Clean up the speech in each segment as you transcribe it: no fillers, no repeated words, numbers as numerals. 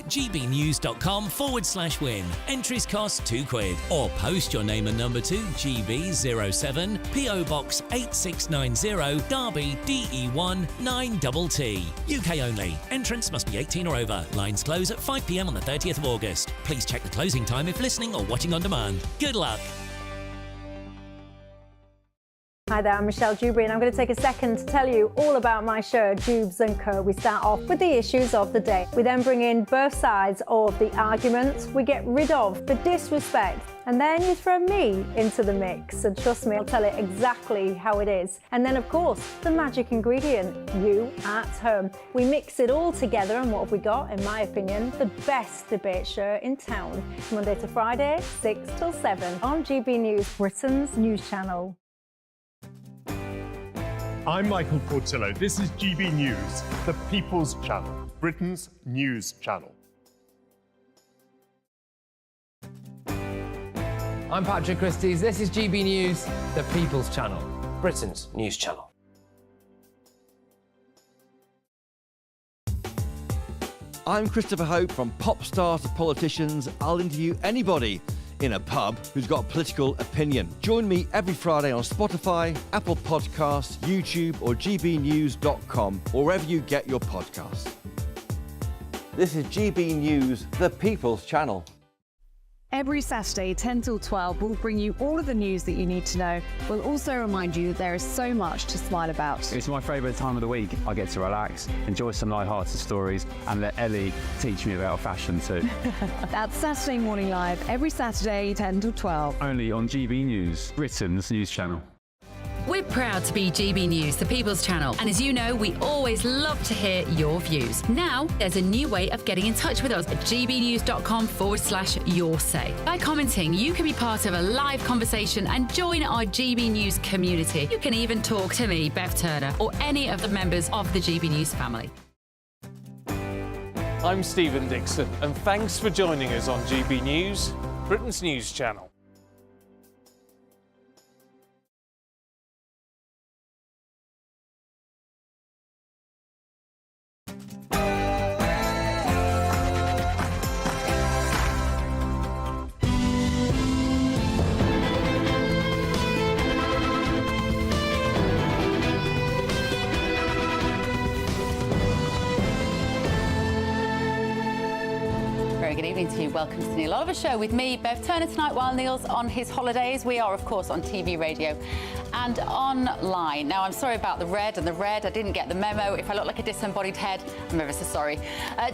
gbnews.com/win. Entries cost £2. Or post your name and number to GB07 PO Box 8690 Derby DE1 9TT. UK only. Entrance must be 18 or over. Lines close at 5 p.m. on the 30th of August. Please check the closing time if listening or watching on demand. Good luck. Hi there, I'm Michelle Dewberry and I'm going to take a second to tell you all about my show, Dubes & Co. We start off with the issues of the day. We then bring in both sides of the arguments. We get rid of the disrespect. And then you throw me into the mix. And trust me, I'll tell it exactly how it is. And then, of course, the magic ingredient, you at home. We mix it all together and what have we got, in my opinion, the best debate show in town. Monday to Friday, 6 till 7 on GB News, Britain's news channel. I'm Michael Portillo. This is GB News, the People's Channel, Britain's news channel. I'm Patrick Christie's. This is GB News, the People's Channel, Britain's news channel. I'm Christopher Hope. From pop stars to politicians, I'll interview anybody in a pub who's got a political opinion. Join me every Friday on Spotify, Apple Podcasts, YouTube or gbnews.com, or wherever you get your podcasts. This is GB News, the People's Channel. Every Saturday, 10 till 12, we'll bring you all of the news that you need to know. We'll also remind you that there is so much to smile about. It's my favourite time of the week. I get to relax, enjoy some light-hearted stories, and let Ellie teach me about fashion too. That's Saturday Morning Live, every Saturday, 10 till 12. Only on GB News, Britain's news channel. We're proud to be GB News, the People's Channel. And as you know, we always love to hear your views. Now, there's a new way of getting in touch with us at gbnews.com/your-say. By commenting, you can be part of a live conversation and join our GB News community. You can even talk to me, Bev Turner, or any of the members of the GB News family. I'm Stephen Dixon, and thanks for joining us on GB News, Britain's news channel. Good evening to you. Welcome to the Neil Oliver Show with me, Bev Turner, tonight while Neil's on his holidays. We are, of course, on TV, radio and online. Now, I'm sorry about the red. I didn't get the memo. If I look like a disembodied head, I'm ever so sorry.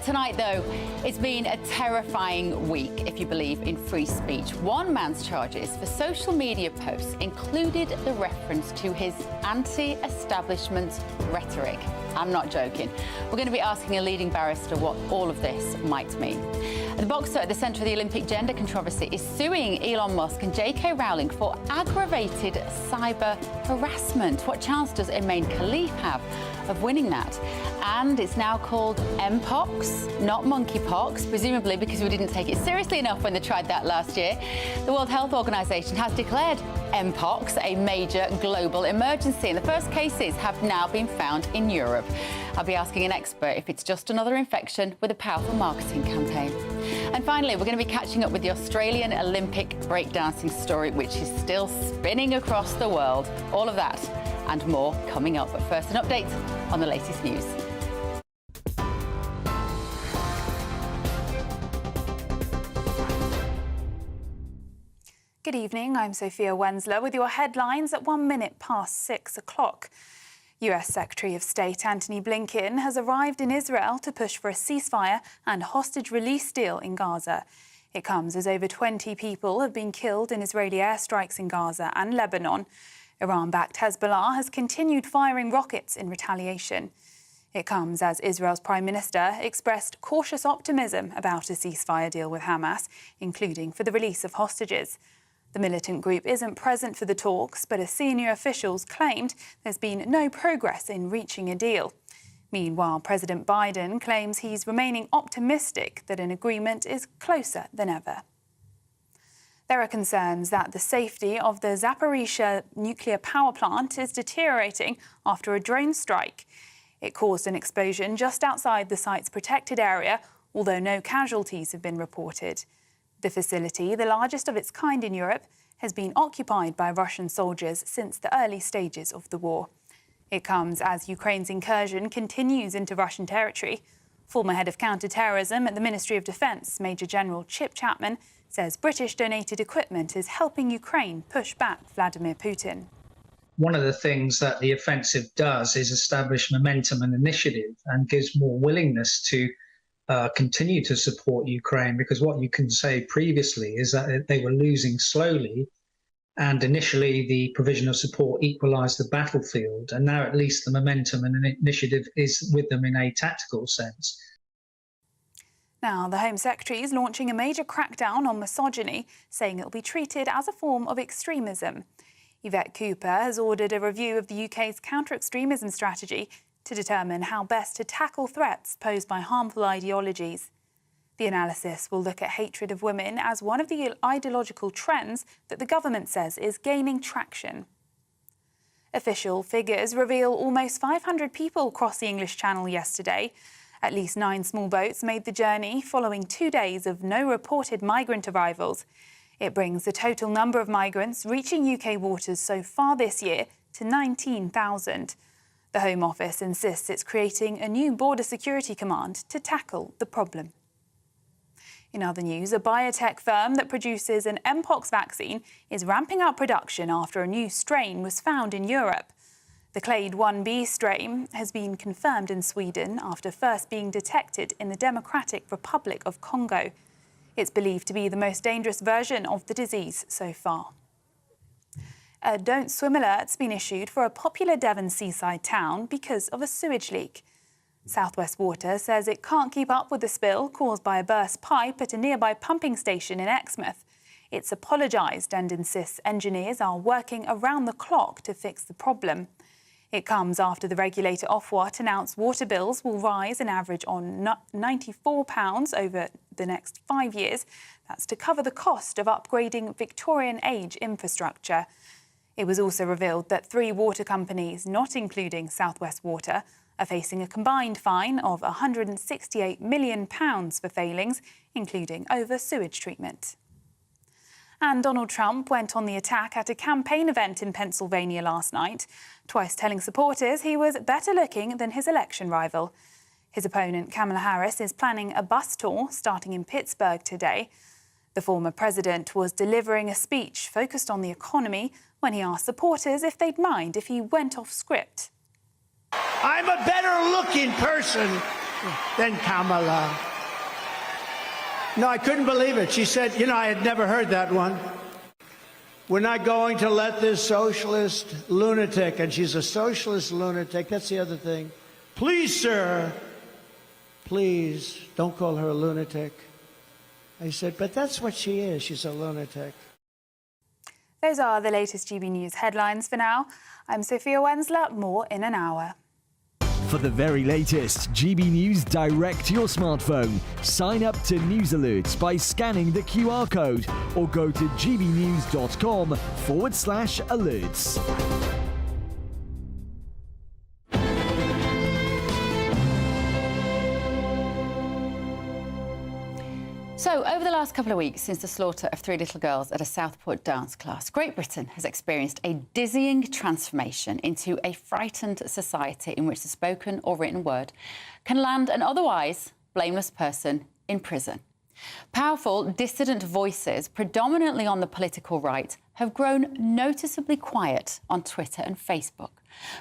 Tonight, though, it's been a terrifying week, if you believe in free speech. One man's charges for social media posts included the reference to his anti-establishment rhetoric. I'm not joking. We're going to be asking a leading barrister what all of this might mean. The boxer at the centre of the Olympic gender controversy is suing Elon Musk and J.K. Rowling for aggravated cyber harassment. What chance does Emain Khalif have of winning that? And it's now called Mpox, not monkeypox, presumably because we didn't take it seriously enough when they tried that last year. The World Health Organization has declared Mpox a major global emergency, and the first cases have now been found in Europe. I'll be asking an expert if it's just another infection with a powerful marketing campaign. And finally, we're going to be catching up with the Australian Olympic breakdancing story, which is still spinning across the world. All of that and more coming up. But first, an update on the latest news. Good evening, I'm Sophia Wensler with your headlines at 1 minute past 6 o'clock. US Secretary of State Antony Blinken has arrived in Israel to push for a ceasefire and hostage release deal in Gaza. It comes as over 20 people have been killed in Israeli airstrikes in Gaza and Lebanon. Iran-backed Hezbollah has continued firing rockets in retaliation. It comes as Israel's Prime Minister expressed cautious optimism about a ceasefire deal with Hamas, including for the release of hostages. The militant group isn't present for the talks, but as senior officials claimed, there's been no progress in reaching a deal. Meanwhile, President Biden claims he's remaining optimistic that an agreement is closer than ever. There are concerns that the safety of the Zaporizhzhia nuclear power plant is deteriorating after a drone strike. It caused an explosion just outside the site's protected area, although no casualties have been reported. The facility, the largest of its kind in Europe, has been occupied by Russian soldiers since the early stages of the war. It comes as Ukraine's incursion continues into Russian territory. Former head of counter-terrorism at the Ministry of Defence, Major General Chip Chapman, says British donated equipment is helping Ukraine push back Vladimir Putin. One of the things that the offensive does is establish momentum and initiative and gives more willingness to continue to support Ukraine, because what you can say previously is that they were losing slowly, and initially the provision of support equalised the battlefield, and now at least the momentum and initiative is with them in a tactical sense. Now, the Home Secretary is launching a major crackdown on misogyny, saying it will be treated as a form of extremism. Yvette Cooper has ordered a review of the UK's counter-extremism strategy to determine how best to tackle threats posed by harmful ideologies. The analysis will look at hatred of women as one of the ideological trends that the government says is gaining traction. Official figures reveal almost 500 people crossed the English Channel yesterday. At least 9 small boats made the journey following 2 days of no reported migrant arrivals. It brings the total number of migrants reaching UK waters so far this year to 19,000. The Home Office insists it's creating a new border security command to tackle the problem. In other news, a biotech firm that produces an Mpox vaccine is ramping up production after a new strain was found in Europe. The Clade 1b strain has been confirmed in Sweden after first being detected in the Democratic Republic of Congo. It's believed to be the most dangerous version of the disease so far. A don't swim alert's been issued for a popular Devon seaside town because of a sewage leak. South West Water says it can't keep up with the spill caused by a burst pipe at a nearby pumping station in Exmouth. It's apologised and insists engineers are working around the clock to fix the problem. It comes after the regulator Ofwat announced water bills will rise an average on £94 over the next 5 years. That's to cover the cost of upgrading Victorian-age infrastructure. It was also revealed that 3 water companies, not including South West Water, are facing a combined fine of £168 million for failings, including over sewage treatment. And Donald Trump went on the attack at a campaign event in Pennsylvania last night, twice telling supporters he was better looking than his election rival. His opponent, Kamala Harris, is planning a bus tour starting in Pittsburgh today. The former president was delivering a speech focused on the economy when he asked supporters if they'd mind if he went off script. I'm a better looking person than Kamala. No, I couldn't believe it. She said, you know, I had never heard that one. We're not going to let this socialist lunatic, and she's a socialist lunatic, that's the other thing. Please, sir, please don't call her a lunatic. I said, but that's what she is. She's a lunatic. Those are the latest GB News headlines for now. I'm Sophia Wensler. More in an hour. For the very latest GB News direct to your smartphone, sign up to News Alerts by scanning the QR code or go to gbnews.com/alerts. So, over the last couple of weeks, since the slaughter of 3 little girls at a Southport dance class, Great Britain has experienced a dizzying transformation into a frightened society in which the spoken or written word can land an otherwise blameless person in prison. Powerful, dissident voices, predominantly on the political right, have grown noticeably quiet on Twitter and Facebook,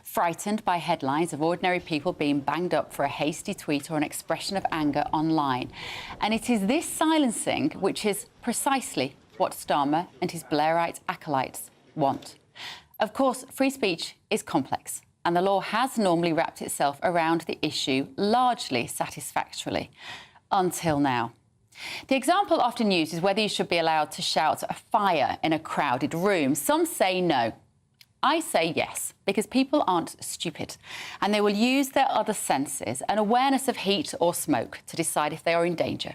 frightened by headlines of ordinary people being banged up for a hasty tweet or an expression of anger online. And it is this silencing which is precisely what Starmer and his Blairite acolytes want. Of course, free speech is complex, and the law has normally wrapped itself around the issue largely satisfactorily, until now. The example often used is whether you should be allowed to shout a fire in a crowded room. Some say no. I say yes, because people aren't stupid, and they will use their other senses and awareness of heat or smoke to decide if they are in danger.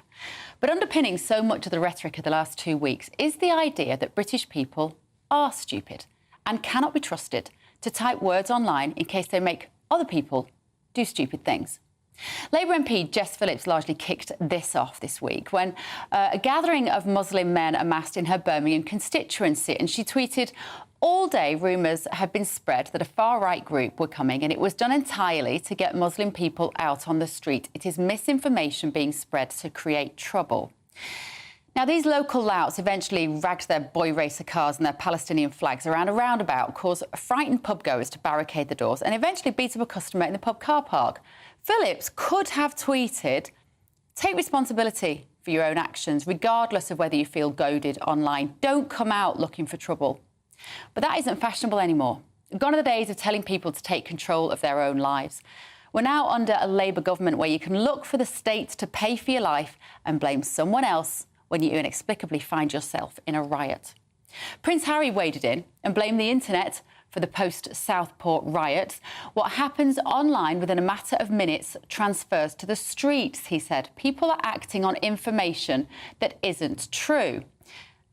But underpinning so much of the rhetoric of the last 2 weeks is the idea that British people are stupid and cannot be trusted to type words online in case they make other people do stupid things. Labour MP Jess Phillips largely kicked this off this week when a gathering of Muslim men amassed in her Birmingham constituency, and she tweeted, "All day rumours had been spread that a far-right group were coming, and it was done entirely to get Muslim people out on the street. It is misinformation being spread to create trouble." Now, these local louts eventually ragged their boy racer cars and their Palestinian flags around a roundabout, caused frightened pubgoers to barricade the doors and eventually beat up a customer in the pub car park. Phillips could have tweeted, "Take responsibility for your own actions, regardless of whether you feel goaded online. Don't come out looking for trouble." But that isn't fashionable anymore. Gone are the days of telling people to take control of their own lives. We're now under a Labour government where you can look for the state to pay for your life and blame someone else when you inexplicably find yourself in a riot. Prince Harry waded in and blamed the internet for the post-Southport riots. "What happens online within a matter of minutes transfers to the streets," he said. "People are acting on information that isn't true."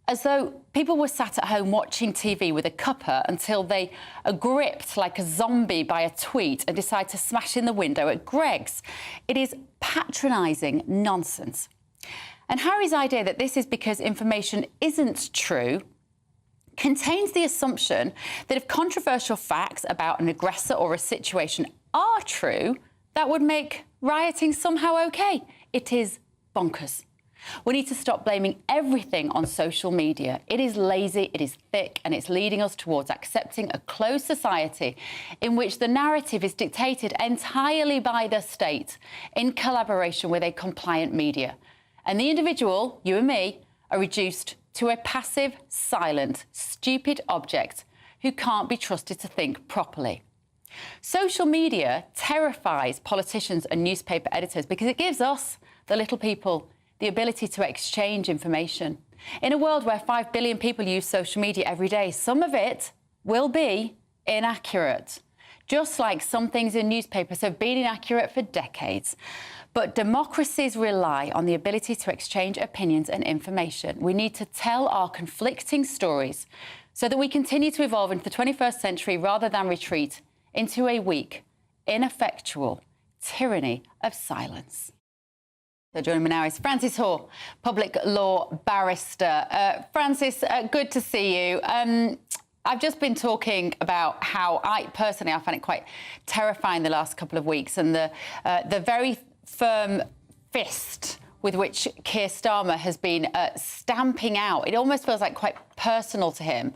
As though people were sat at home watching TV with a cuppa until they are gripped like a zombie by a tweet and decide to smash in the window at Greg's. It is patronising nonsense. And Harry's idea that this is because information isn't true contains the assumption that if controversial facts about an aggressor or a situation are true, that would make rioting somehow OK. It is bonkers. We need to stop blaming everything on social media. It is lazy, it is thick, and it's leading us towards accepting a closed society in which the narrative is dictated entirely by the state in collaboration with a compliant media. And the individual, you and me, are reduced to a passive, silent, stupid object who can't be trusted to think properly. Social media terrifies politicians and newspaper editors because it gives us, the little people, the ability to exchange information. In a world where 5 billion people use social media every day, some of it will be inaccurate, just like some things in newspapers have been inaccurate for decades. But democracies rely on the ability to exchange opinions and information. We need to tell our conflicting stories so that we continue to evolve into the 21st century rather than retreat into a weak, ineffectual tyranny of silence. So joining me now is Francis Hoare, public law barrister. Francis, good to see you. I've just been talking about how I find it quite terrifying the last couple of weeks, and the very firm fist with which Keir Starmer has been stamping out. It almost feels like quite personal to him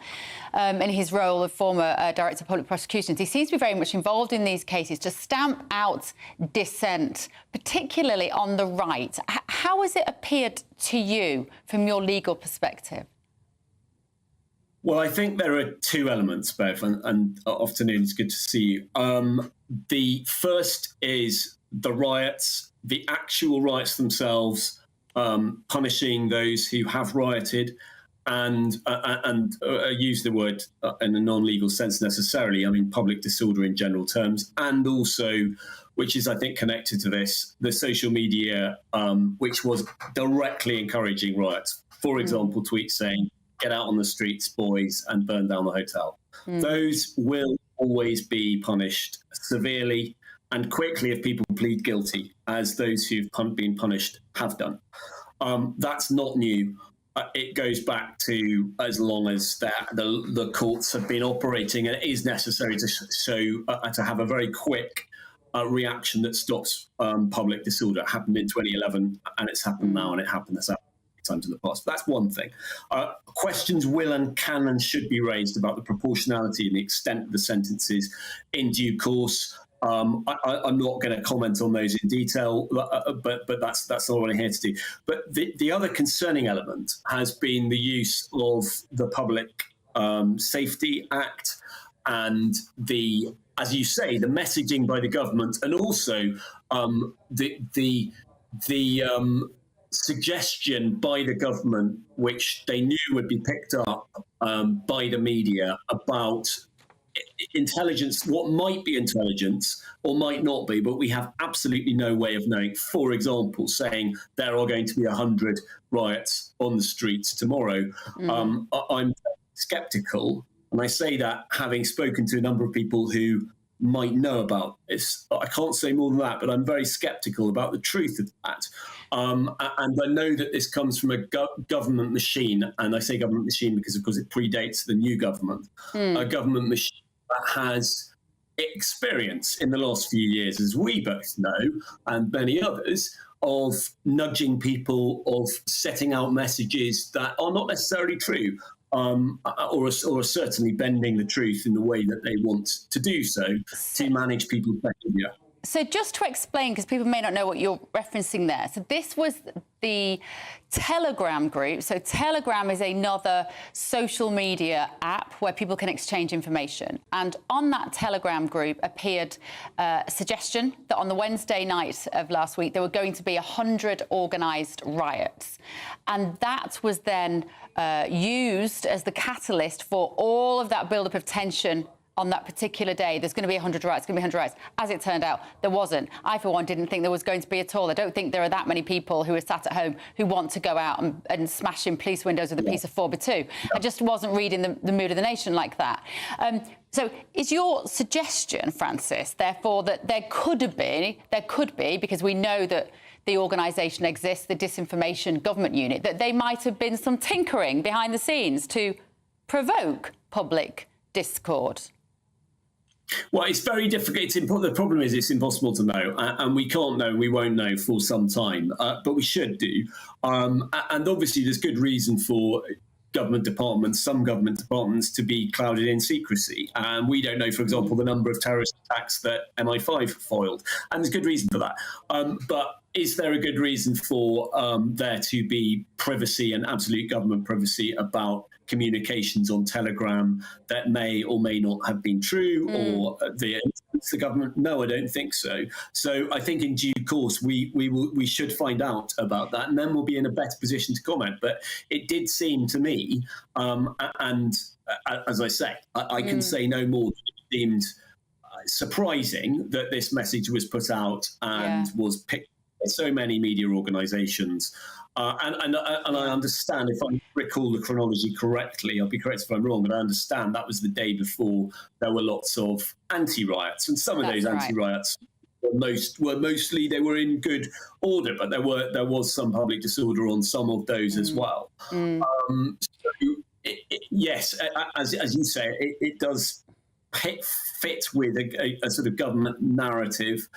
in his role of former Director of Public Prosecutions. He seems to be very much involved in these cases to stamp out dissent, particularly on the right. How has it appeared to you from your legal perspective? Well, I think there are two elements, Bev, and afternoon, it's good to see you. The first is the riots, the actual riots themselves, punishing those who have rioted, and use the word in a non-legal sense necessarily. I mean, public disorder in general terms, and also, which is, I think, connected to this, the social media, which was directly encouraging riots. For example, tweets saying, "Get out on the streets, boys, and burn down the hotel." Those will always be punished severely and quickly if people plead guilty, as those who've been punished have done. That's not new. It goes back to as long as the courts have been operating, and it is necessary to have a very quick reaction that stops public disorder. It happened in 2011, and it's happened now, and it happened times in the past. That's one thing. Questions will and can and should be raised about the proportionality and the extent of the sentences in due course. I'm not going to comment on those in detail, but that's not what I'm here to do. But the other concerning element has been the use of the Public Safety Act and as you say, the messaging by the government, and also the suggestion by the government, which they knew would be picked up by the media, about intelligence, what might be intelligence or might not be, but we have absolutely no way of knowing. For example, saying there are going to be 100 riots on the streets tomorrow. I'm sceptical, and I say that having spoken to a number of people who might know about this. I can't say more than that, but I'm very sceptical about the truth of that. And I know that this comes from a government machine, and I say government machine because, of course, it predates the new government, a government machine that has experience in the last few years, as we both know, and many others, of nudging people, of setting out messages that are not necessarily true, or certainly bending the truth in the way that they want to do so to manage people's behaviour. So just to explain, because people may not know what you're referencing there. So this was the Telegram group. So Telegram is another social media app where people can exchange information. And on that Telegram group appeared a suggestion that on the Wednesday night of last week, there were going to be 100 organised riots. And that was then used as the catalyst for all of that build-up of tension on that particular day. There's going to be 100 riots, going to be 100 riots. As it turned out, there wasn't. I, for one, didn't think there was going to be at all. I don't think there are that many people who are sat at home who want to go out and smash in police windows with a piece of 4x2. I just wasn't reading the mood of the nation like that. So is your suggestion, Francis, therefore, that there could be, because we know that the organisation exists, the disinformation government unit, that they might have been some tinkering behind the scenes to provoke public discord? Well, it's very difficult. The problem is it's impossible to know, and we can't know, we won't know for some time, but we should do. And obviously there's good reason for some government departments to be clouded in secrecy. And we don't know, for example, the number of terrorist attacks that MI5 foiled. And there's good reason for that. But is there a good reason for there to be privacy and absolute government privacy about communications on Telegram that may or may not have been true, or the government? No, I don't think so. So I think in due course we should find out about that, and then we'll be in a better position to comment. But it did seem to me, and as I say, I can say no more. It seemed surprising that this message was put out and was picked by so many media organisations. And I understand, if I recall the chronology correctly, I'll be correct if I'm wrong, but I understand that was the day before there were lots of anti-riots, and some of those anti-riots were mostly, they were in good order, but there was some public disorder on some of those as well. Yes, as you say, it does fit with a sort of government narrative.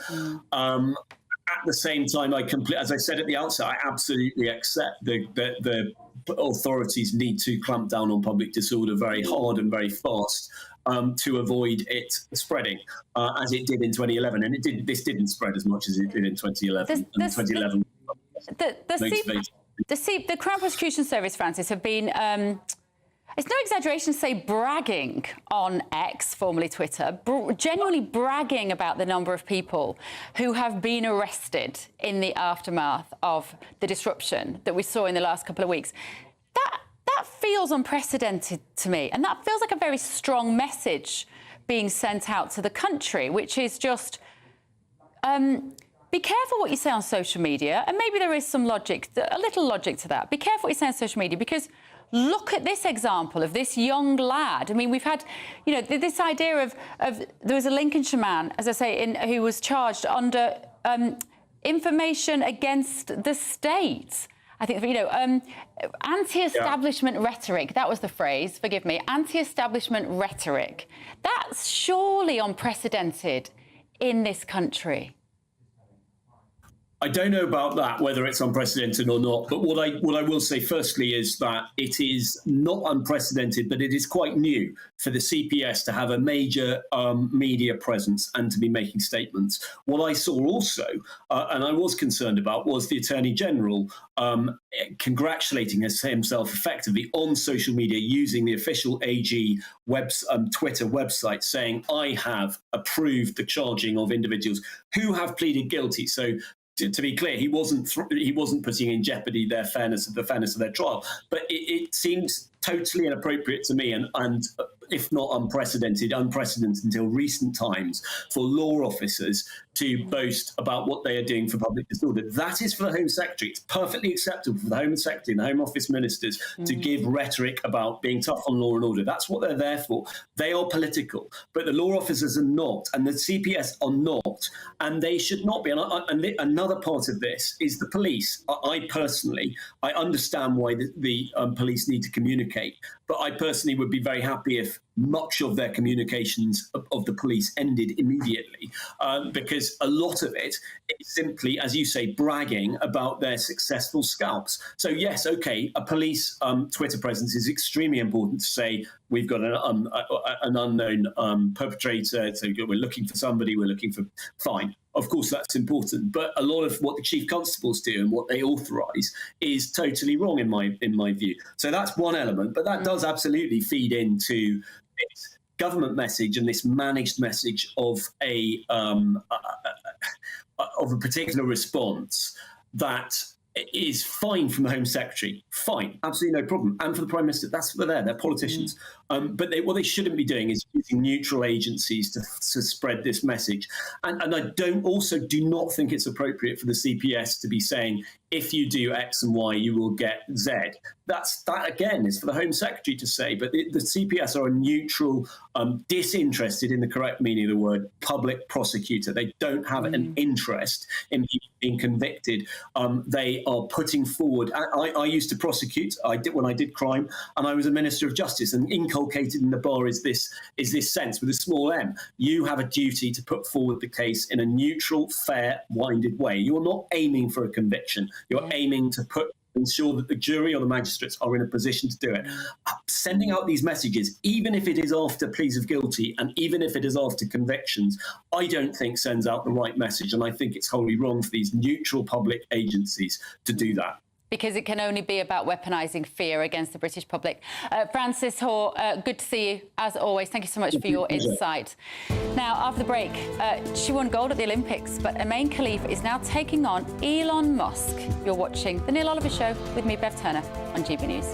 At the same time, as I said at the outset, I absolutely accept that the authorities need to clamp down on public disorder very hard and very fast to avoid it spreading, as it did in 2011. And this didn't spread as much as it did in 2011. The Crown Prosecution Service, Francis, have been... it's no exaggeration to say bragging on X, formerly Twitter, genuinely bragging about the number of people who have been arrested in the aftermath of the disruption that we saw in the last couple of weeks. That feels unprecedented to me, and that feels like a very strong message being sent out to the country, which is just be careful what you say on social media, and maybe there is some logic, a little logic to that. Be careful what you say on social media, because look at this example of this young lad. I mean, we've had, this idea of there was a Lincolnshire man, as I say, who was charged under information against the state. I think, anti-establishment rhetoric, that was the phrase, forgive me, anti-establishment rhetoric. That's surely unprecedented in this country. I don't know about that, whether it's unprecedented or not. But what I will say firstly is that it is not unprecedented, but it is quite new for the CPS to have a major media presence and to be making statements. What I saw also, and I was concerned about, was the Attorney General congratulating himself effectively on social media using the official AG Twitter website, saying, I have approved the charging of individuals who have pleaded guilty. So to be clear, he wasn't putting in jeopardy the fairness of their trial, but it seems totally inappropriate to me, and if not unprecedented until recent times, for law officers to boast about what they are doing for public disorder. That is for the Home Secretary. It's perfectly acceptable for the Home Secretary and the Home Office ministers to give rhetoric about being tough on law and order. That's what they're there for. They are political, but the law officers are not, and the CPS are not, and they should not be. And another part of this is the police. I personally understand why the police need to communicate, but I personally would be very happy if much of their communications of the police ended immediately, because a lot of it is simply, as you say, bragging about their successful scalps. So yes, okay, a police Twitter presence is extremely important to say we've got an unknown perpetrator, so we're looking for somebody, we're looking for, fine. Of course, that's important, but a lot of what the chief constables do and what they authorise is totally wrong in my view. So that's one element, but that does absolutely feed into this government message and this managed message of a particular response that is fine from the Home Secretary, fine, absolutely no problem, and for the Prime Minister, that's what they're politicians. But what they shouldn't be doing is using neutral agencies to spread this message. And I do not think it's appropriate for the CPS to be saying, if you do X and Y, you will get Z. That again is for the Home Secretary to say, but the CPS are a neutral, disinterested, in the correct meaning of the word, public prosecutor. They don't have an interest in people being convicted. They are putting forward. I used to prosecute. When I did crime, and I was a Minister of Justice, and inculcated in the bar is this sense with a small m. You have a duty to put forward the case in a neutral, fair, winded way. You're not aiming for a conviction. You're aiming to ensure that the jury or the magistrates are in a position to do it. Sending out these messages, even if it is after pleas of guilty and even if it is after convictions, I don't think sends out the right message. And I think it's wholly wrong for these neutral public agencies to do that. Because it can only be about weaponising fear against the British public. Francis Hoare, good to see you, as always. Thank you so much for your insight. Now, after the break, she won gold at the Olympics, but Emaine Khalifa is now taking on Elon Musk. You're watching The Neil Oliver Show with me, Bev Turner, on GB News.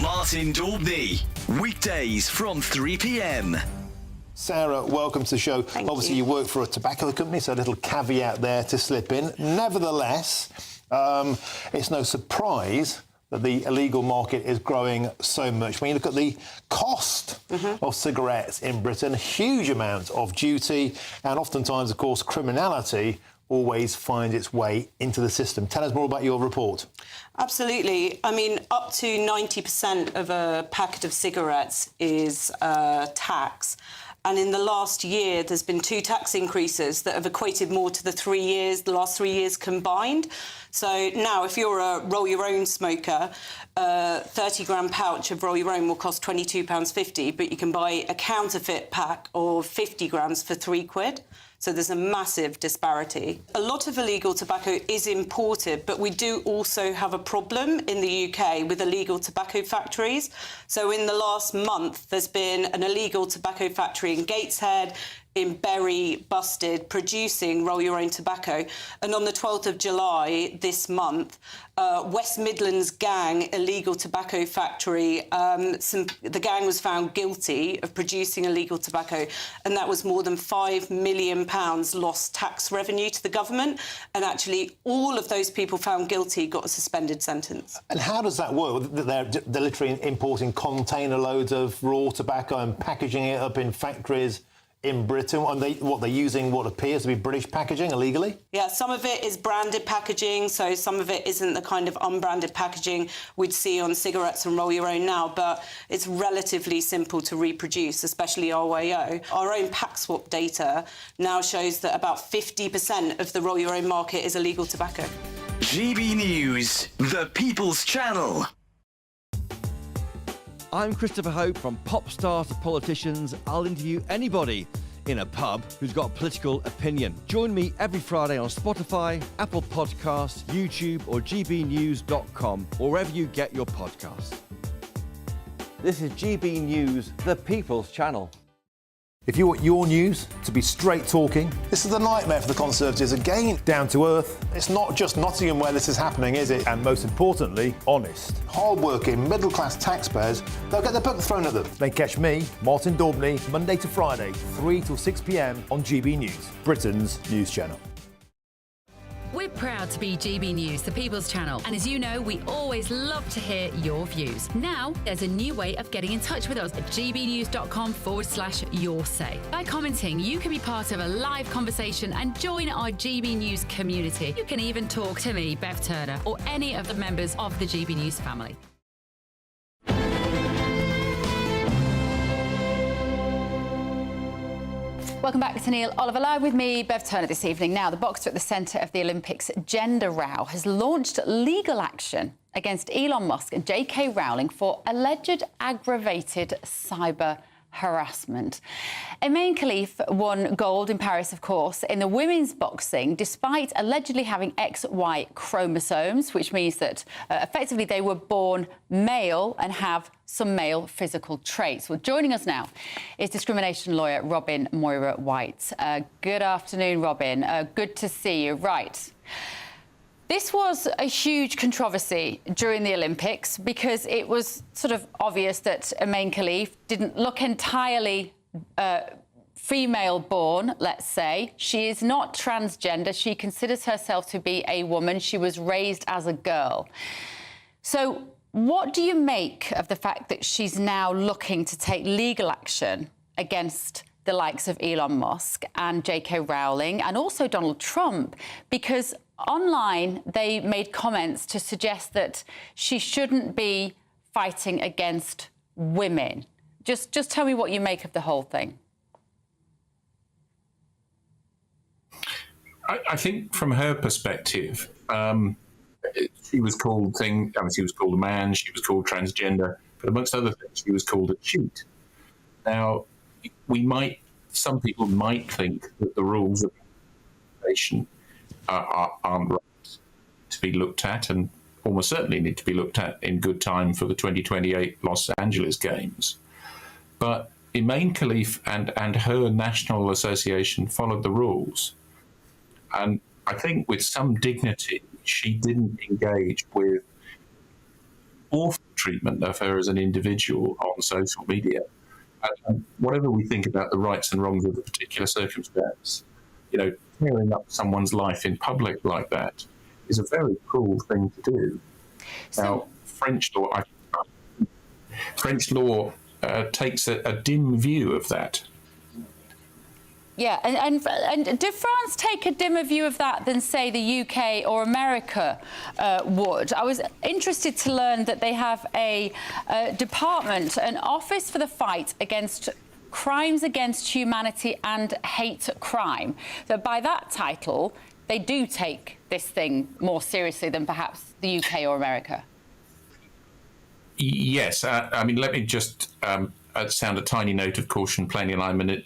Martin Daubney, weekdays from 3 p.m. Sarah, welcome to the show. Obviously, you work for a tobacco company, so a little caveat there to slip in. Nevertheless, it's no surprise that the illegal market is growing so much. When you look at the cost of cigarettes in Britain, huge amounts of duty, and oftentimes, of course, criminality always finds its way into the system. Tell us more about your report. Absolutely. I mean, up to 90% of a packet of cigarettes is tax. And in the last year, there's been 2 tax increases that have equated more to the last 3 years combined. So now, if you're a roll-your-own smoker, a 30-gram pouch of roll-your-own will cost £22.50, but you can buy a counterfeit pack of 50 grams for £3. So there's a massive disparity. A lot of illegal tobacco is imported, but we do also have a problem in the UK with illegal tobacco factories. So in the last month, there's been an illegal tobacco factory in Gateshead, in Bury, busted, producing roll-your-own tobacco. And on the 12th of July this month, West Midlands gang illegal tobacco factory, the gang was found guilty of producing illegal tobacco, and that was more than £5 million lost tax revenue to the government. And actually, all of those people found guilty got a suspended sentence. And how does that work? They're literally importing container loads of raw tobacco and packaging it up in factories in Britain, and they're using what appears to be British packaging illegally? Yeah, some of it is branded packaging, so some of it isn't the kind of unbranded packaging we'd see on cigarettes and roll-your-own now, but it's relatively simple to reproduce, especially RYO. Our own pack swap data now shows that about 50% of the roll-your-own market is illegal tobacco. GB News, the People's Channel. I'm Christopher Hope. From pop stars to politicians, I'll interview anybody in a pub who's got a political opinion. Join me every Friday on Spotify, Apple Podcasts, YouTube or gbnews.com, or wherever you get your podcasts. This is GB News, the People's Channel. If you want your news to be straight talking, this is a nightmare for the Conservatives again. Down to earth. It's not just Nottingham where this is happening, is it? And most importantly, honest. Hard-working, middle-class taxpayers, they'll get their book thrown at them. They catch me, Martin Daubney, Monday to Friday, 3 till 6 p.m. on GB News, Britain's news channel. We're proud to be GB News, the People's Channel. And as you know, we always love to hear your views. Now, there's a new way of getting in touch with us at gbnews.com/your say. By commenting, you can be part of a live conversation and join our GB News community. You can even talk to me, Bev Turner, or any of the members of the GB News family. Welcome back to Neil Oliver Live with me, Bev Turner, this evening. Now, the boxer at the centre of the Olympics gender row has launched legal action against Elon Musk and J.K. Rowling for alleged aggravated cyber harassment. Emaine Khalif won gold in Paris, of course, in the women's boxing, despite allegedly having XY chromosomes, which means that effectively they were born male and have some male physical traits. Well, joining us now is discrimination lawyer Robin Moira-White. Good afternoon, Robin. Good to see you. Right. This was a huge controversy during the Olympics because it was sort of obvious that Emaine Khalif didn't look entirely female-born, let's say. She is not transgender. She considers herself to be a woman. She was raised as a girl. So what do you make of the fact that she's now looking to take legal action against the likes of Elon Musk and J.K. Rowling and also Donald Trump? Because online, they made comments to suggest that she shouldn't be fighting against women. Just tell me what you make of the whole thing. I think from her perspective, she was called she was called a man, she was called transgender, but amongst other things, she was called a cheat. Now, some people might think that the rules of nation aren't right to be looked at, and almost certainly need to be looked at in good time for the 2028 Los Angeles Games. But Emaine Khalif and her national association followed the rules. And I think with some dignity, she didn't engage with awful treatment of her as an individual on social media. And whatever we think about the rights and wrongs of a particular circumstance, tearing up someone's life in public like that is a very cruel thing to do. Now, French law takes a dim view of that. Yeah, and did France take a dimmer view of that than, say, the UK or America would? I was interested to learn that they have a department, an office for the fight against crimes against humanity and hate crime. So by that title, they do take this thing more seriously than perhaps the UK or America. Yes, let me just sound a tiny note of caution. Plainly, I'm an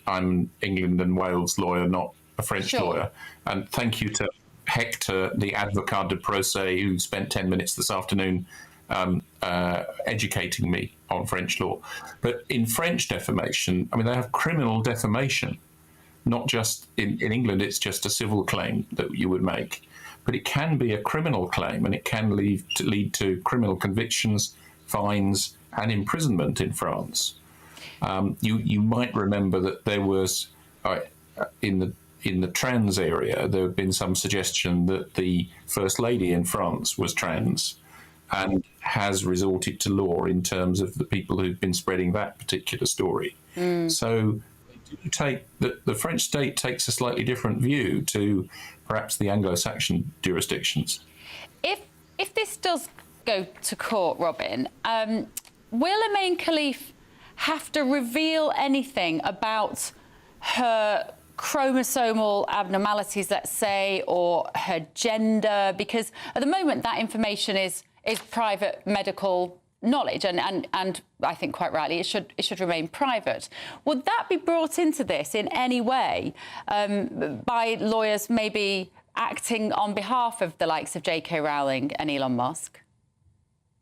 England and Wales lawyer, not a French lawyer. And thank you to Hector, the avocat de procès, who spent 10 minutes this afternoon educating me on French law. But in French defamation, they have criminal defamation. Not just in England, it's just a civil claim that you would make. But it can be a criminal claim, and it can lead to criminal convictions, fines, and imprisonment in France. You might remember that there was, in the trans area, there had been some suggestion that the First Lady in France was trans, and has resorted to law in terms of the people who've been spreading that particular story. So the French state takes a slightly different view to perhaps the Anglo-Saxon jurisdictions. If this does go to court, Robin, will Emaine Khalif have to reveal anything about her chromosomal abnormalities, let's say, or her gender? Because at the moment that information is private medical knowledge, and I think quite rightly it should remain private. Would that be brought into this in any way by lawyers maybe acting on behalf of the likes of J.K. Rowling and Elon Musk?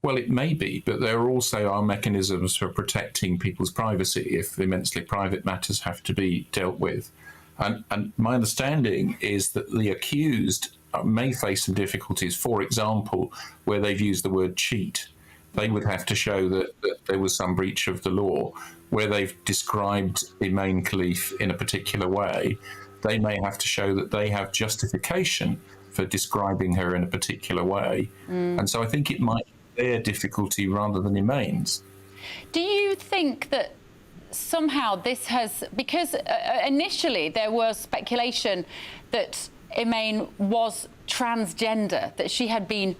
Well, it may be, but there also are mechanisms for protecting people's privacy if immensely private matters have to be dealt with. And my understanding is that the accused may face some difficulties, for example, where they've used the word cheat. They would have to show that there was some breach of the law. Where they've described Emaine Khalif in a particular way, they may have to show that they have justification for describing her in a particular way. And so I think it might be their difficulty rather than Emaine's. Do you think that somehow this has, because initially there was speculation that Emaine was transgender, that she had been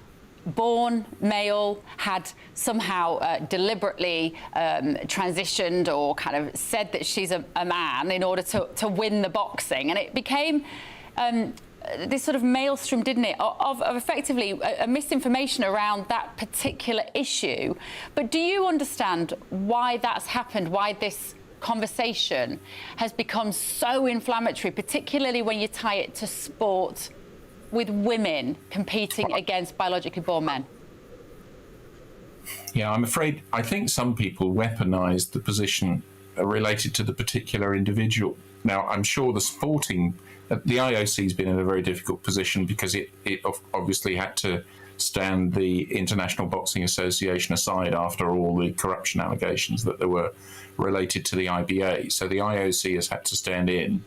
born male, had somehow deliberately transitioned or kind of said that she's a man in order to win the boxing. And it became this sort of maelstrom, didn't it, of effectively a misinformation around that particular issue. But do you understand why that's happened, why this conversation has become so inflammatory, particularly when you tie it to sport with women competing against biologically born men? Yeah, I'm afraid, I think some people weaponise the position related to the particular individual. Now, I'm sure the IOC's been in a very difficult position because it obviously had to stand the International Boxing Association aside after all the corruption allegations that there were related to the IBA. So the IOC has had to stand in,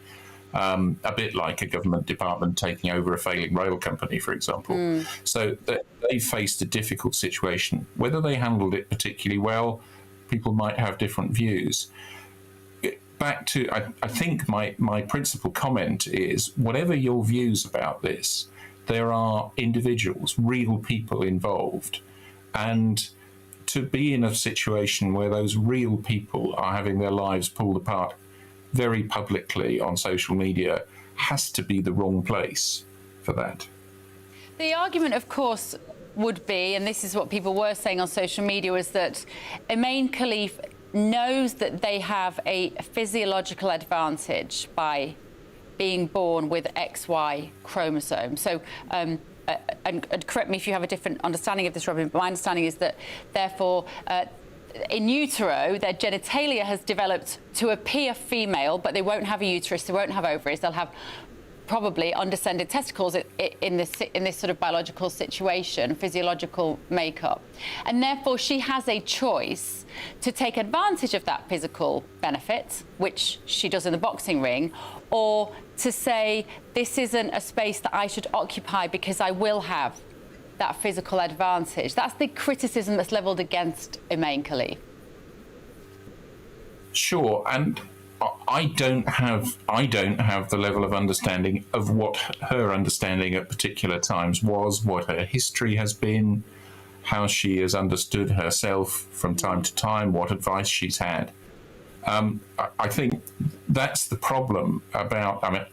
a bit like a government department taking over a failing rail company, for example. So they faced a difficult situation. Whether they handled it particularly well, people might have different views. Back to, I think my principal comment is, whatever your views about this, there are individuals, real people involved. And to be in a situation where those real people are having their lives pulled apart very publicly on social media has to be the wrong place for that. The argument, of course, would be, and this is what people were saying on social media, was that Emaine Khalif knows that they have a physiological advantage by being born with XY chromosome. So, and correct me if you have a different understanding of this, Robin, but my understanding is that, therefore, in utero, their genitalia has developed to appear female, but they won't have a uterus, they won't have ovaries, they'll have probably undescended testicles in this sort of biological situation, physiological makeup. And therefore, she has a choice to take advantage of that physical benefit, which she does in the boxing ring, or to say, this isn't a space that I should occupy because I will have that physical advantage. That's the criticism that's levelled against Emaine Khalif. Sure, and I don't have the level of understanding of what her understanding at particular times was, what her history has been, how she has understood herself from time to time, what advice she's had. I think that's the problem about, I mean,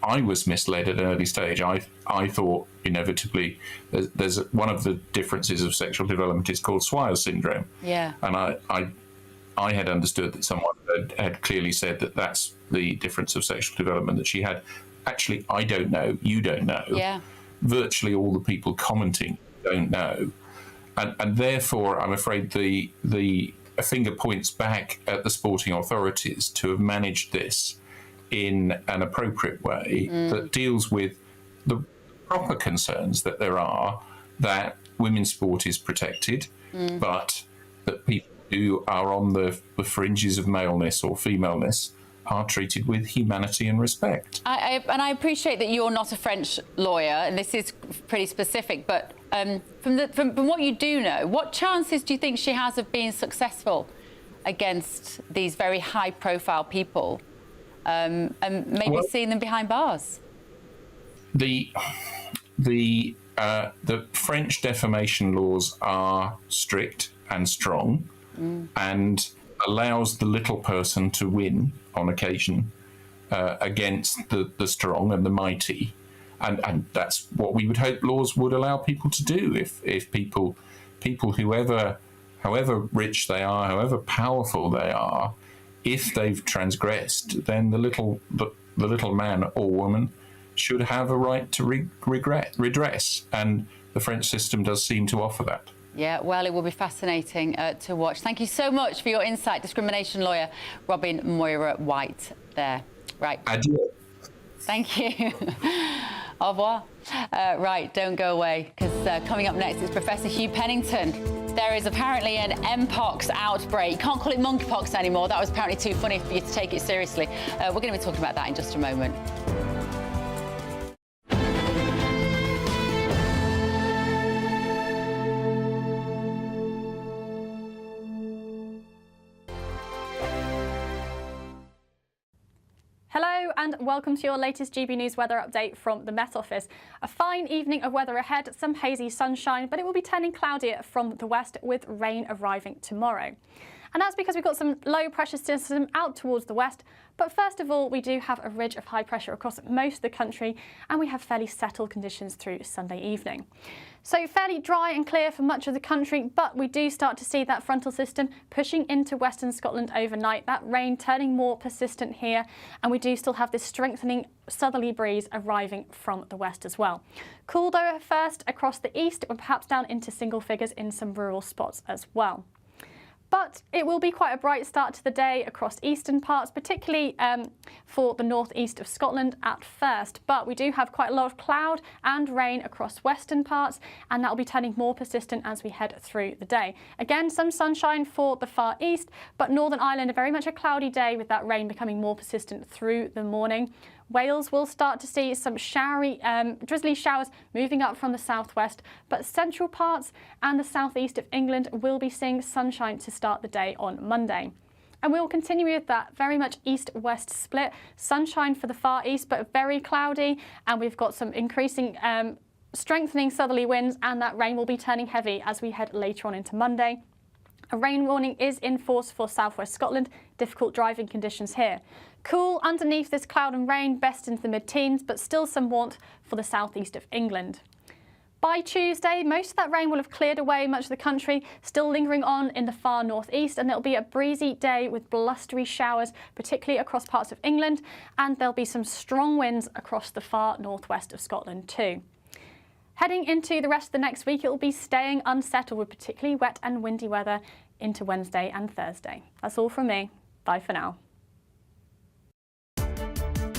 I was misled at an early stage. I thought inevitably there's one of the differences of sexual development is called Swire syndrome. Yeah. And I had understood that someone had clearly said that that's the difference of sexual development that she had. Actually, I don't know. You don't know. Yeah. Virtually all the people commenting don't know. And therefore, I'm afraid the finger points back at the sporting authorities to have managed this in an appropriate way that deals with the proper concerns that there are, that women's sport is protected, but that people who are on the fringes of maleness or femaleness are treated with humanity and respect. I appreciate that you're not a French lawyer, and this is pretty specific, but from what you do know, what chances do you think she has of being successful against these very high-profile people, and maybe seeing them behind bars? The French defamation laws are strict and strong, and allows the little person to win on occasion against the strong and the mighty, and that's what we would hope laws would allow people to do. If people however rich they are, however powerful they are, if they've transgressed, then the little man or woman should have a right to redress, and the French system does seem to offer that. Yeah, well, it will be fascinating to watch. Thank you so much for your insight, discrimination lawyer Robin Moira White there. Right. Adieu. Thank you. Au revoir. Right, don't go away, because coming up next is Professor Hugh Pennington. There is apparently an Mpox outbreak. You can't call it monkeypox anymore. That was apparently too funny for you to take it seriously. We're going to be talking about that in just a moment. Hello and welcome to your latest GB News weather update from the Met Office. A fine evening of weather ahead, some hazy sunshine, but it will be turning cloudier from the west with rain arriving tomorrow. And that's because we've got some low pressure system out towards the west. But first of all, we do have a ridge of high pressure across most of the country, and we have fairly settled conditions through Sunday evening. So fairly dry and clear for much of the country, but we do start to see that frontal system pushing into western Scotland overnight, that rain turning more persistent here, and we do still have this strengthening southerly breeze arriving from the west as well. Cool though first across the east, and perhaps down into single figures in some rural spots as well. But it will be quite a bright start to the day across eastern parts, particularly for the northeast of Scotland at first. But we do have quite a lot of cloud and rain across western parts, and that will be turning more persistent as we head through the day. Again, some sunshine for the far east, but Northern Ireland, very much a cloudy day with that rain becoming more persistent through the morning. Wales will start to see some showery, drizzly showers moving up from the southwest, but central parts and the southeast of England will be seeing sunshine to start the day on Monday. And we will continue with that very much east-west split. Sunshine for the far east, but very cloudy, and we've got some increasing strengthening southerly winds, and that rain will be turning heavy as we head later on into Monday. A rain warning is in force for southwest Scotland, difficult driving conditions here. Cool underneath this cloud and rain, best into the mid-teens, but still some warmth for the southeast of England. By Tuesday, most of that rain will have cleared away much of the country, still lingering on in the far northeast, and it'll be a breezy day with blustery showers, particularly across parts of England, and there'll be some strong winds across the far northwest of Scotland too. Heading into the rest of the next week, it will be staying unsettled with particularly wet and windy weather into Wednesday and Thursday. That's all from me. Bye for now.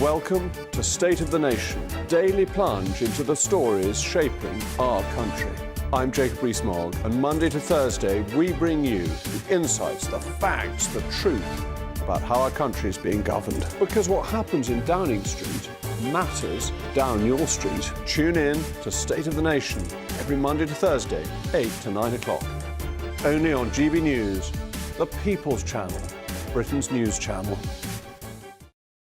Welcome to State of the Nation, daily plunge into the stories shaping our country. I'm Jacob Rees-Mogg, and Monday to Thursday we bring you the insights, the facts, the truth about how our country is being governed. Because what happens in Downing Street matters down your street. Tune in to State of the Nation every Monday to Thursday, 8 to 9 o'clock. Only on GB News, the People's Channel, Britain's news channel.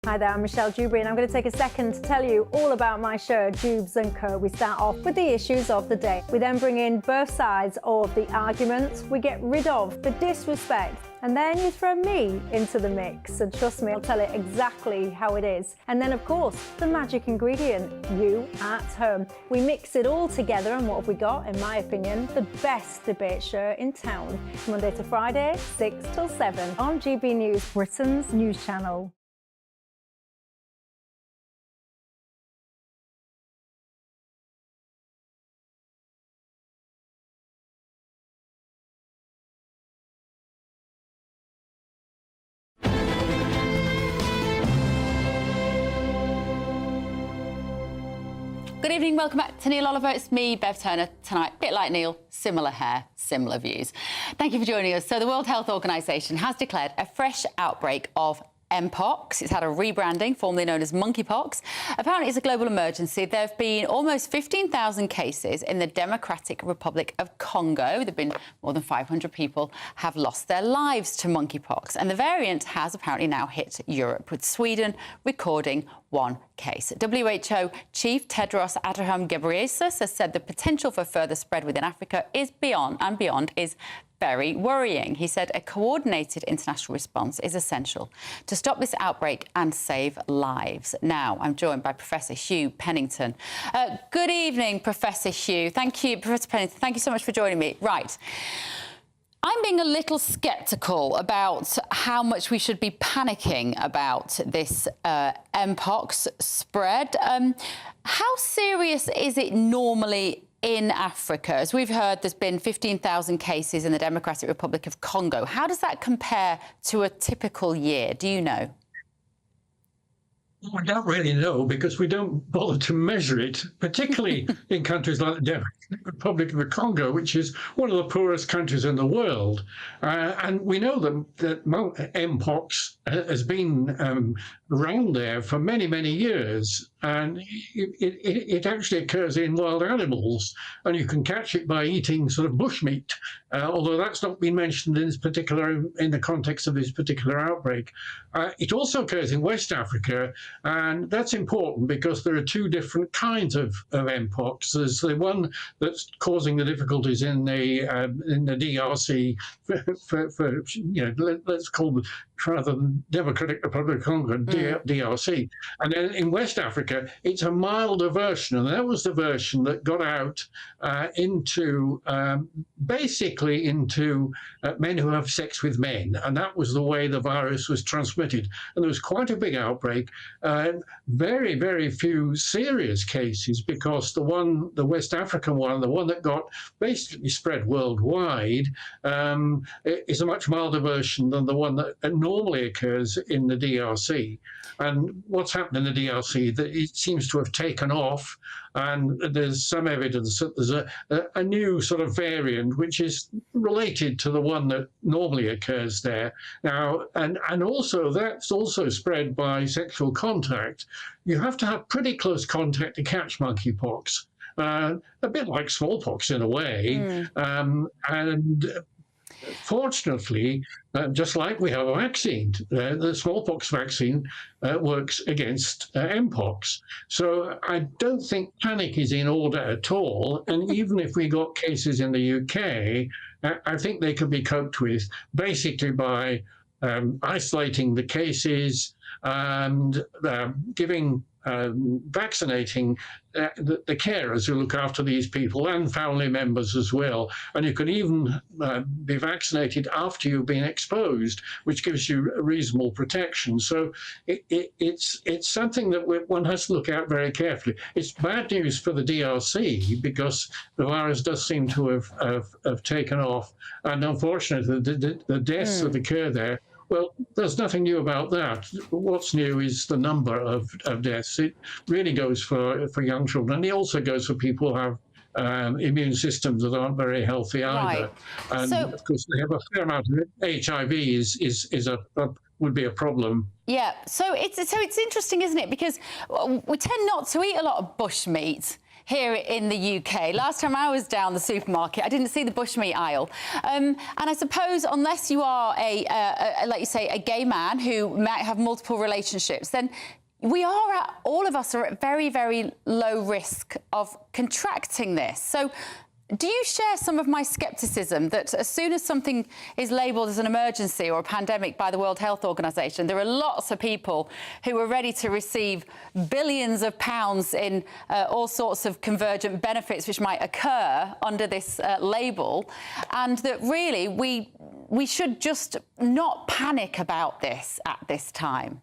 Hi there, I'm Michelle Dewberry, and I'm going to take a second to tell you all about my show, Jubes & Co. We start off with the issues of the day. We then bring in both sides of the argument. We get rid of the disrespect, and then you throw me into the mix. And trust me, I'll tell it exactly how it is. And then, of course, the magic ingredient, you at home. We mix it all together, and what have we got? In my opinion, the best debate show in town. Monday to Friday, 6 till 7 on GB News, Britain's news channel. Good evening, welcome back to Neil Oliver. It's me, Bev Turner, tonight. Bit like Neil, similar hair, similar views. Thank you for joining us. So the World Health Organization has declared a fresh outbreak of Mpox. It's had a rebranding, formerly known as monkeypox. Apparently, it's a global emergency. There have been almost 15,000 cases in the Democratic Republic of Congo. There have been more than 500 people have lost their lives to monkeypox. And the variant has apparently now hit Europe, with Sweden recording one case. WHO Chief Tedros Adhanom Ghebreyesus has said the potential for further spread within Africa is beyond is very worrying. He said a coordinated international response is essential to stop this outbreak and save lives. Now, I'm joined by Professor Hugh Pennington. Good evening, Professor Hugh. Thank you, Professor Pennington. Thank you so much for joining me. Right. I'm being a little sceptical about how much we should be panicking about this Mpox spread. How serious is it normally in Africa? As we've heard, there's been 15,000 cases in the Democratic Republic of Congo. How does that compare to a typical year? Do you know? I don't really know because we don't bother to measure it, particularly in countries like the Democratic Republic of the Congo, which is one of the poorest countries in the world. And we know that Mpox has been around there for many, many years. And it actually occurs in wild animals, and you can catch it by eating sort of bushmeat, although that's not been mentioned in the context of this particular outbreak. It also occurs in West Africa, and that's important because there are two different kinds of Mpox. There's the one that's causing the difficulties in the DRC for let's call it, rather than Democratic Republic of Congo, DRC. And then in West Africa, it's a milder version, and that was the version that got out basically into men who have sex with men, and that was the way the virus was transmitted. And there was quite a big outbreak, very, very few serious cases, because the West African one, the one that got basically spread worldwide, is a much milder version than the one that normally occurs in the DRC. And what's happened in the DRC, that it seems to have taken off, and there's some evidence that there's a new sort of variant which is related to the one that normally occurs there. Now, and also that's also spread by sexual contact. You have to have pretty close contact to catch monkeypox, a bit like smallpox in a way, and fortunately, just like we have a vaccine, the smallpox vaccine works against Mpox. So I don't think panic is in order at all. And even if we got cases in the UK, I think they could be coped with basically by isolating the cases and vaccinating the carers who look after these people and family members as well. And you can even be vaccinated after you've been exposed, which gives you a reasonable protection. So it's something that one has to look at very carefully. It's bad news for the DRC because the virus does seem to have taken off. And unfortunately, the deaths that occur there, well, there's nothing new about that. What's new is the number of deaths. It really goes for young children. And it also goes for people who have immune systems that aren't very healthy either. Right. And of course, they have a fair amount of it. HIV would be a problem. Yeah, so it's interesting, isn't it? Because we tend not to eat a lot of bushmeat here in the UK. Last time I was down the supermarket, I didn't see the bushmeat aisle. And I suppose unless you are like you say, a gay man who might have multiple relationships, then all of us are at very, very low risk of contracting this. So do you share some of my scepticism that as soon as something is labelled as an emergency or a pandemic by the World Health Organization, there are lots of people who are ready to receive billions of pounds in all sorts of convergent benefits which might occur under this label, and that really we should just not panic about this at this time?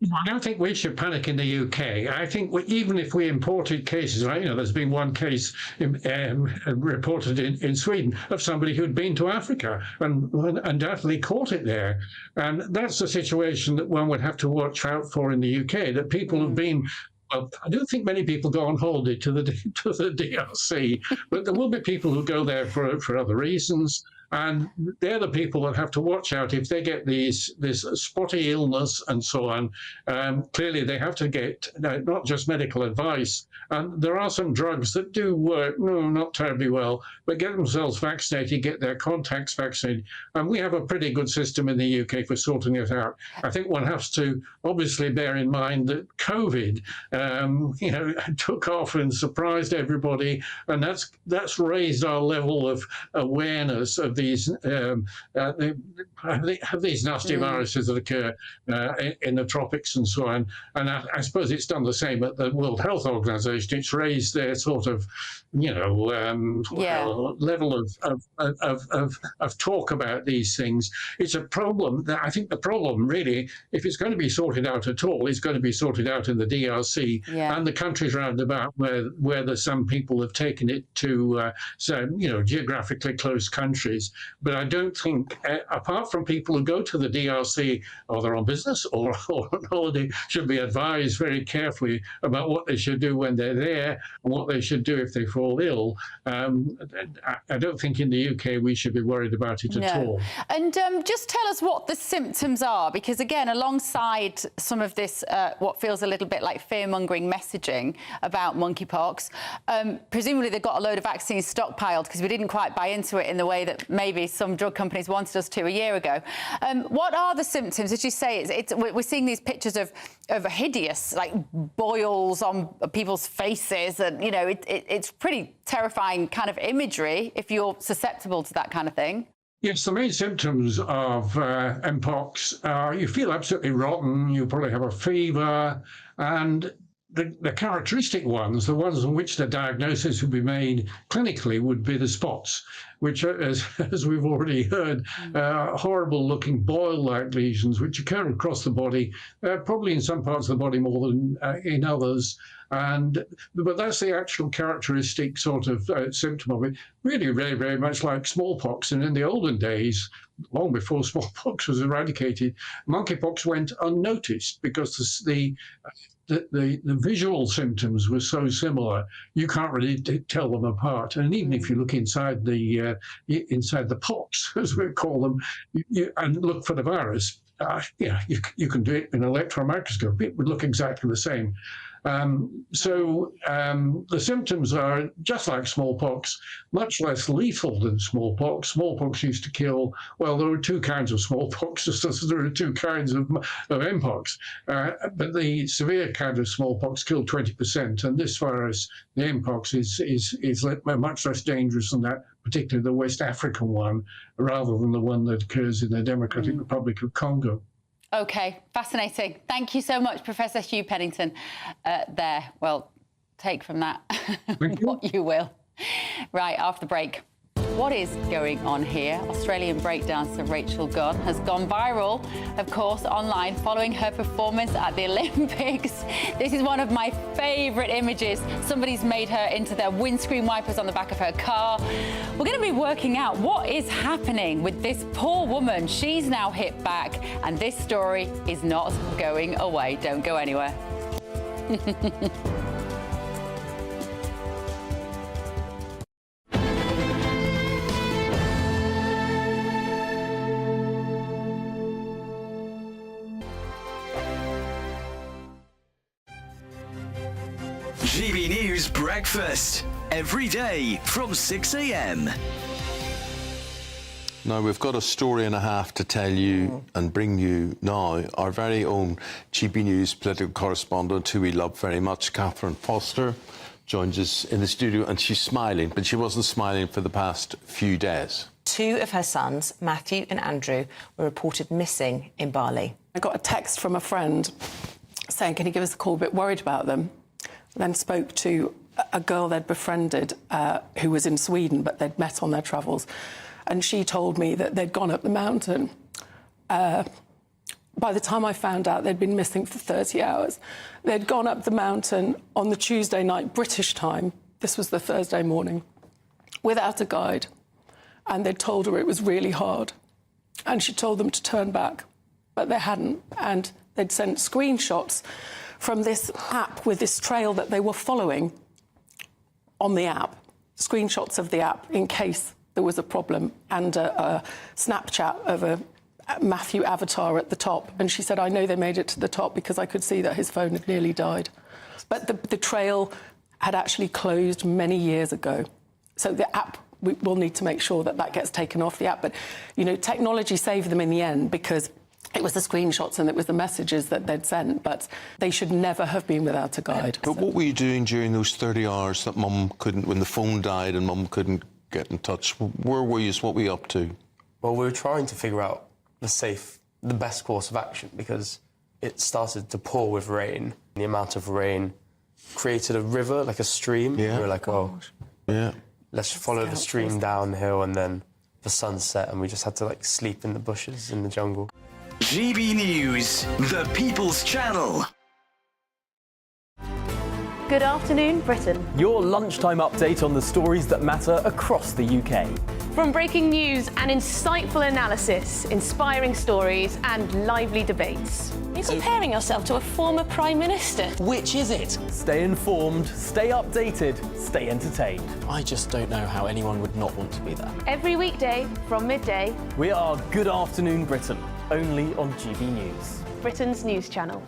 I don't think we should panic in the UK. I think even if we imported cases, there's been one case reported in Sweden of somebody who'd been to Africa and undoubtedly caught it there. And that's the situation that one would have to watch out for in the UK, that people have been. Well, I don't think many people go on holiday to the DRC, but there will be people who go there for other reasons. And they're the people that have to watch out if they get this spotty illness and so on. Clearly, they have to get not just medical advice. And there are some drugs that do work, not terribly well, but get themselves vaccinated, get their contacts vaccinated. And we have a pretty good system in the UK for sorting it out. I think one has to obviously bear in mind that COVID, took off and surprised everybody, and that's raised our level of awareness of these nasty viruses that occur in the tropics and so on. And I suppose it's done the same at the World Health Organization. It's raised their sort of, level of talk about these things. It's a problem that I think the problem really, if it's going to be sorted out at all, is going to be sorted out in the DRC and the countries round about where some people have taken it to, geographically close countries. But I don't think, apart from people who go to the DRC, either on business or on holiday, should be advised very carefully about what they should do when they're there and what they should do if they fall ill. I don't think in the UK we should be worried about it at all. And just tell us what the symptoms are, because again, alongside some of this, what feels a little bit like fear-mongering messaging about monkeypox, presumably they've got a load of vaccines stockpiled because we didn't quite buy into it in the way that maybe some drug companies wanted us to a year ago. What are the symptoms? As you say, we're seeing these pictures of hideous, like, boils on people's faces, and it's pretty terrifying kind of imagery if you're susceptible to that kind of thing. Yes, the main symptoms of Mpox are you feel absolutely rotten, you probably have a fever, and the characteristic ones, the ones on which the diagnosis would be made clinically, would be the spots, which are, as we've already heard, horrible-looking boil-like lesions which occur across the body, probably in some parts of the body more than in others. But that's the actual characteristic sort of symptom of it. Really, very, very much like smallpox. And in the olden days, long before smallpox was eradicated, monkeypox went unnoticed because the visual symptoms were so similar, you can't really tell them apart. And even if you look inside the pots, as we call them, and look for the virus, you can do it in an electron microscope. It would look exactly the same. The symptoms are just like smallpox, much less lethal than smallpox. Smallpox used to kill, well, there were two kinds of smallpox, just as there are two kinds of Mpox. But the severe kind of smallpox killed 20%, and this virus, the Mpox, is much less dangerous than that, particularly the West African one, rather than the one that occurs in the Democratic Republic of Congo. OK, fascinating. Thank you so much, Professor Hugh Pennington. Well, take from that what you will. Right, after the break. What is going on here? Australian breakdancer Rachel Gunn has gone viral, of course, online following her performance at the Olympics. This is one of my favourite images. Somebody's made her into their windscreen wipers on the back of her car. We're going to be working out what is happening with this poor woman. She's now hit back, and this story is not going away. Don't go anywhere. GB News Breakfast, every day from 6 a.m. Now, we've got a story and a half to tell you and bring you now. Our very own GB News political correspondent, who we love very much, Catherine Foster, joins us in the studio, and she's smiling, but she wasn't smiling for the past few days. Two of her sons, Matthew and Andrew, were reported missing in Bali. I got a text from a friend saying, can you give us a call, a bit worried about them. Then spoke to a girl they'd befriended who was in Sweden, but they'd met on their travels. And she told me that they'd gone up the mountain. By the time I found out, they'd been missing for 30 hours. They'd gone up the mountain on the Tuesday night, British time. This was the Thursday morning, without a guide. And they'd told her it was really hard. And she told them to turn back, but they hadn't. And they'd sent screenshots from this app with this trail that they were following on the app, screenshots of the app in case there was a problem, and a Snapchat of a Matthew avatar at the top. And she said, I know they made it to the top because I could see that his phone had nearly died. But the trail had actually closed many years ago. So the app, we will need to make sure that that gets taken off the app. But, technology saved them in the end because it was the screenshots and it was the messages that they'd sent, but they should never have been without a guide. But what were you doing during those 30 hours that Mum couldn't, when the phone died and Mum couldn't get in touch. Where were you? What were you up to? Well, we were trying to figure out the best course of action, because it started to pour with rain. The amount of rain created a river, like a stream. Yeah. We were like, oh, yeah, let's follow the stream downhill, and then the sun set, and we just had to like sleep in the bushes in the jungle. GB News, the People's Channel. Good afternoon, Britain. Your lunchtime update on the stories that matter across the UK. From breaking news and insightful analysis, inspiring stories and lively debates. You're comparing yourself to a former Prime Minister. Which is it? Stay informed, stay updated, stay entertained. I just don't know how anyone would not want to be there. Every weekday from midday. We are Good Afternoon Britain, only on GB News. Britain's news channel.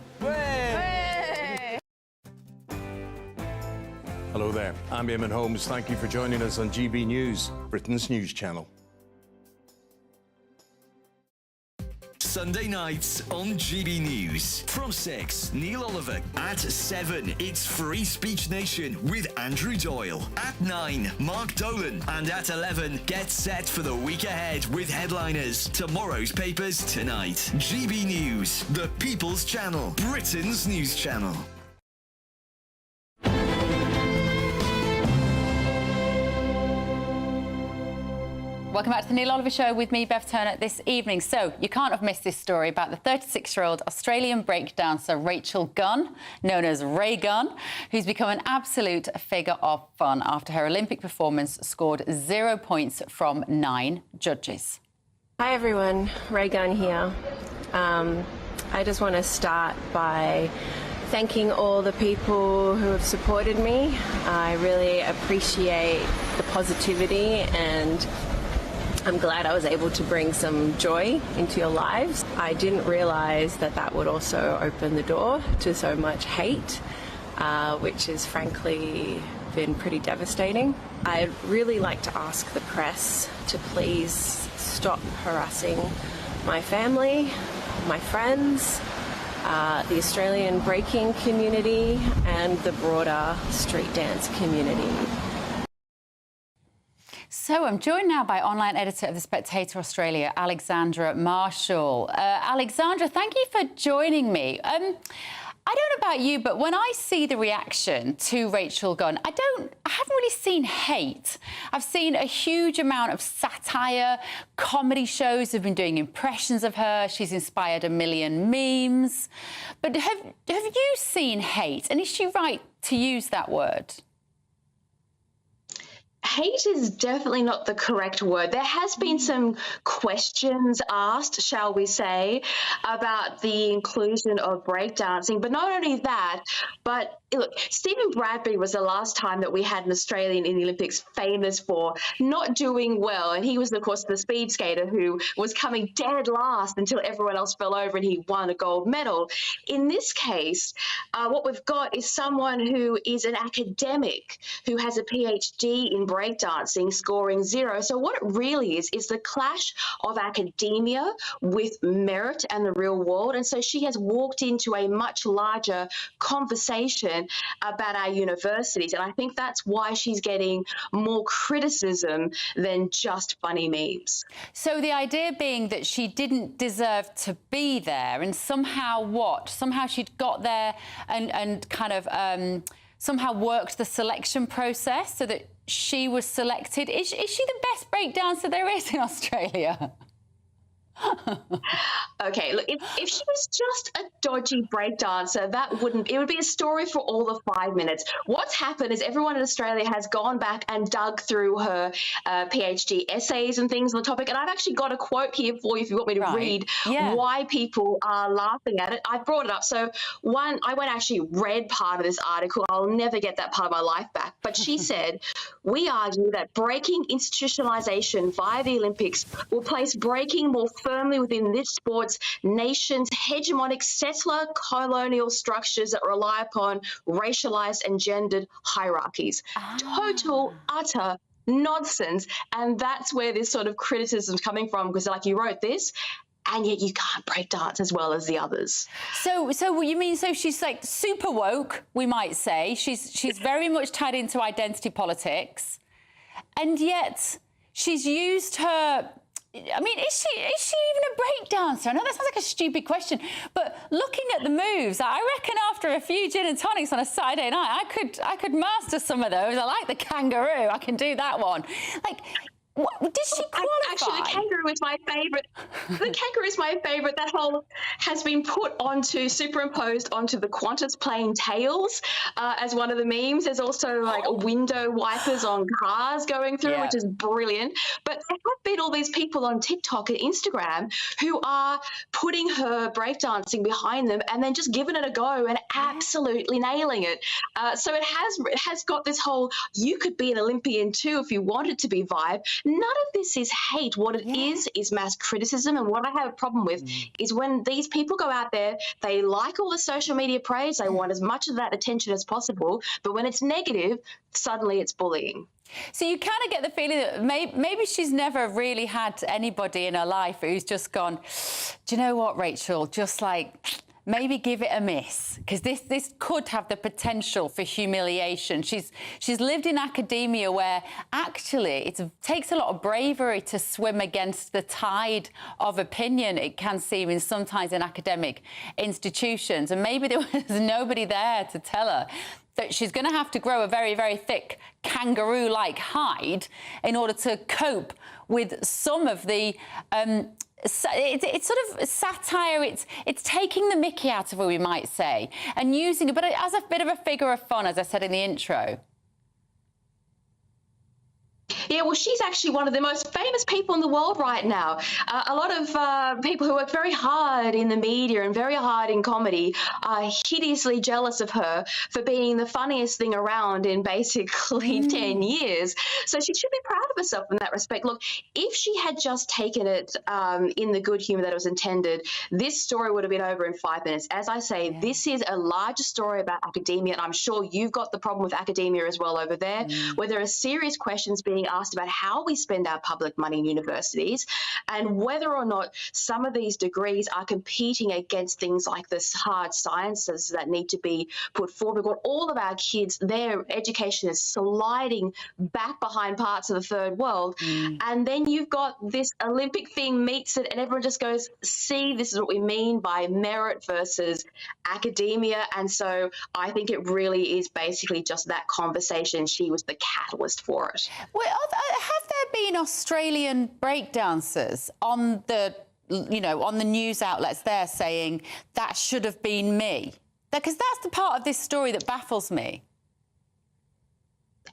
Hello there, I'm Eamon Holmes. Thank you for joining us on GB News, Britain's news channel. Sunday nights on GB News. From 6, Neil Oliver. At 7, it's Free Speech Nation with Andrew Doyle. At 9, Mark Dolan. And at 11, get set for the week ahead with headliners. Tomorrow's papers tonight. GB News, the People's Channel, Britain's news channel. Welcome back to the Neil Oliver Show with me, Bev Turner, this evening. So, you can't have missed this story about the 36-year-old Australian breakdancer Rachel Gunn, known as Ray Gunn, who's become an absolute figure of fun after her Olympic performance scored 0 points from 9 judges. Hi everyone, Ray Gunn here. I just want to start by thanking all the people who have supported me. I really appreciate the positivity, and I'm glad I was able to bring some joy into your lives. I didn't realise that that would also open the door to so much hate, which has frankly been pretty devastating. I'd really like to ask the press to please stop harassing my family, my friends, the Australian breaking community and the broader street dance community. So I'm joined now by online editor of The Spectator Australia, Alexandra Marshall. Alexandra, thank you for joining me. I don't know about you, but when I see the reaction to Rachel Gunn, I haven't really seen hate. I've seen a huge amount of satire. Comedy shows have been doing impressions of her. She's inspired a million memes. But have you seen hate? And is she right to use that word? Hate is definitely not the correct word. There has been some questions asked, shall we say, about the inclusion of breakdancing. But not only that, but look, Stephen Bradbury was the last time that we had an Australian in the Olympics famous for not doing well. And he was, of course, the speed skater who was coming dead last until everyone else fell over and he won a gold medal. In this case, what we've got is someone who is an academic who has a PhD in breakdancing, scoring 0. So what it really is the clash of academia with merit and the real world. And so she has walked into a much larger conversation about our universities. And I think that's why she's getting more criticism than just funny memes. So the idea being that she didn't deserve to be there, and somehow she'd got there and kind of somehow worked the selection process so that she was selected. Is she the best breakdancer there is in Australia? Okay, look, if she was just a dodgy breakdancer, it would be a story for all of 5 minutes. What's happened is everyone in Australia has gone back and dug through her PhD essays and things on the topic, and I've actually got a quote here for you if you want me to read why people are laughing at it. I brought it up. So I went actually read part of this article. I'll never get that part of my life back. But she said, "We argue that breaking institutionalization via the Olympics will place breaking more firmly within this sport's nation's hegemonic settler colonial structures that rely upon racialized and gendered hierarchies." Total, utter nonsense. And that's where this sort of criticism is coming from, because like, you wrote this and yet you can't break dance as well as the others. So you mean, so she's like super woke, we might say. She's very much tied into identity politics. and yet she's used her... I mean, is she even a breakdancer? I know that sounds like a stupid question, but looking at the moves, I reckon after a few gin and tonics on a Saturday night, I could master some of those. I like the kangaroo. I can do that one. Like, did she qualify? Actually, the kangaroo is my favourite. The kangaroo is my favourite. That whole has been superimposed onto the Qantas plane tails as one of the memes. There's also like window wipers on cars going through, which is brilliant. But there have been all these people on TikTok and Instagram who are putting her breakdancing behind them and then just giving it a go and absolutely nailing it. So it has got this whole, you could be an Olympian too if you wanted to be vibe. None of this is hate. What it is mass criticism. And what I have a problem with is when these people go out there, they like all the social media praise, they want as much of that attention as possible, but when it's negative, suddenly it's bullying. So you kind of get the feeling that maybe she's never really had anybody in her life who's just gone, do you know what, Rachel, just like... maybe give it a miss, because this could have the potential for humiliation. She's lived in academia where actually it takes a lot of bravery to swim against the tide of opinion, it can seem, in sometimes in academic institutions. And maybe there was nobody there to tell her that she's going to have to grow a very, very thick kangaroo-like hide in order to cope with some of the... it's sort of satire, it's taking the mickey out of her, we might say, and using it, but as a bit of a figure of fun, as I said in the intro. Yeah, well, she's actually one of the most famous people in the world right now. A lot of people who work very hard in the media and very hard in comedy are hideously jealous of her for being the funniest thing around in basically 10 years. So she should be proud of herself in that respect. Look, if she had just taken it in the good humour that it was intended, this story would have been over in 5 minutes. As I say, this is a larger story about academia, and I'm sure you've got the problem with academia as well over there, where there are serious questions being asked about how we spend our public money in universities and whether or not some of these degrees are competing against things like the hard sciences that need to be put forward. We've got all of our kids, their education is sliding back behind parts of the third world. And then you've got this Olympic thing meets it and everyone just goes, see, this is what we mean by merit versus academia. And so I think it really is basically just that conversation. She was the catalyst for it. Well, have there been Australian breakdancers on the, on the news outlets there saying that should have been me? Because that's the part of this story that baffles me.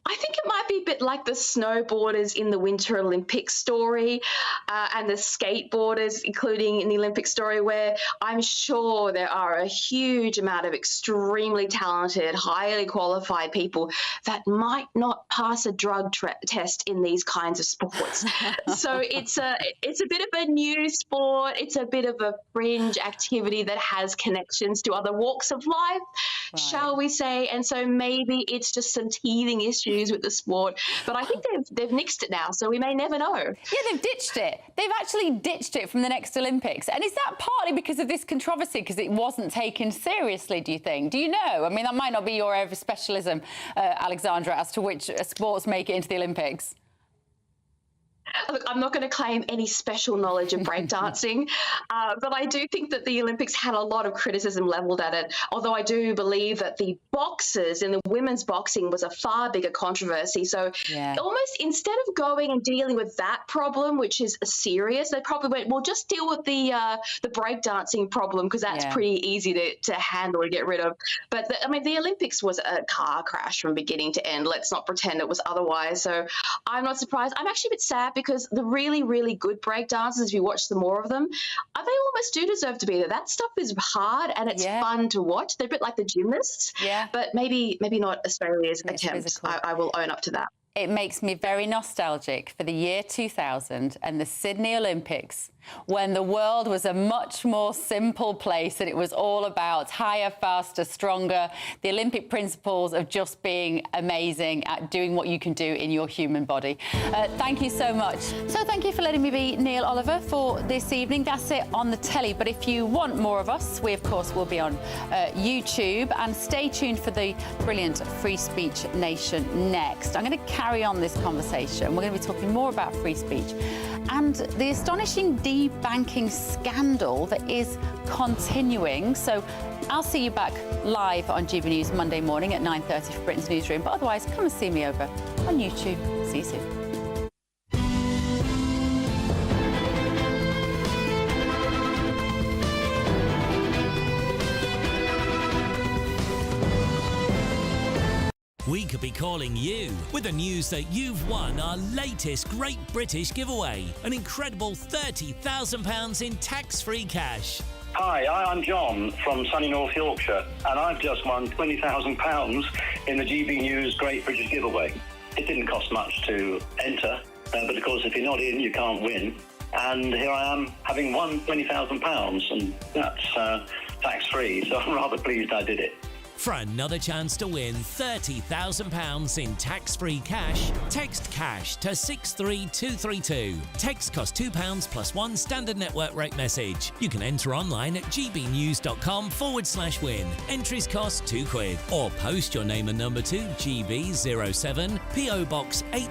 I think it might be a bit like the snowboarders in the Winter Olympics story and the skateboarders, including in the Olympic story, where I'm sure there are a huge amount of extremely talented, highly qualified people that might not pass a drug test in these kinds of sports. So it's a bit of a new sport. It's a bit of a fringe activity that has connections to other walks of life, shall we say. And so maybe it's just some teething issues with the sport, but I think they've nixed it now, so we may never know. Yeah, they've ditched it. They've actually ditched it from the next Olympics. And is that partly because of this controversy, because it wasn't taken seriously, do you think? Do you know? I mean, that might not be your area of specialism, Alexandra, as to which sports make it into the Olympics. Look, I'm not going to claim any special knowledge of breakdancing, but I do think that the Olympics had a lot of criticism levelled at it, although I do believe that the boxers in the women's boxing was a far bigger controversy. So almost instead of going and dealing with that problem, which is serious, they probably went, well, just deal with the breakdancing problem, because that's pretty easy to handle and get rid of. But, the Olympics was a car crash from beginning to end. Let's not pretend it was otherwise. So I'm not surprised. I'm actually a bit sad because the really, really good breakdancers, if you watch some more of them, they almost do deserve to be there. That stuff is hard and it's fun to watch. They're a bit like the gymnasts, but maybe not Australia's attempt. I will own up to that. It makes me very nostalgic for the year 2000 and the Sydney Olympics, when the world was a much more simple place and it was all about higher, faster, stronger, the Olympic principles of just being amazing at doing what you can do in your human body. Thank you so much. So thank you for letting me be Neil Oliver for this evening. That's it on the telly, but if you want more of us, we of course will be on YouTube, and stay tuned for the brilliant Free Speech Nation next. I'm going to carry on this conversation. We're going to be talking more about free speech and the astonishing debanking scandal that is continuing. So I'll see you back live on GB News Monday morning at 9:30 for Britain's Newsroom. But otherwise, come and see me over on YouTube. See you soon. We could be calling you with the news that you've won our latest Great British giveaway, an incredible £30,000 in tax-free cash. Hi, I'm John from sunny North Yorkshire, and I've just won £20,000 in the GB News Great British giveaway. It didn't cost much to enter, but of course if you're not in, you can't win. And here I am having won £20,000, and that's tax-free, so I'm rather pleased I did it. For another chance to win £30,000 in tax-free cash, text cash to 63232. Text costs £2 plus one standard network rate message. You can enter online at gbnews.com/win. Entries cost £2 or post your name and number to GB07 PO Box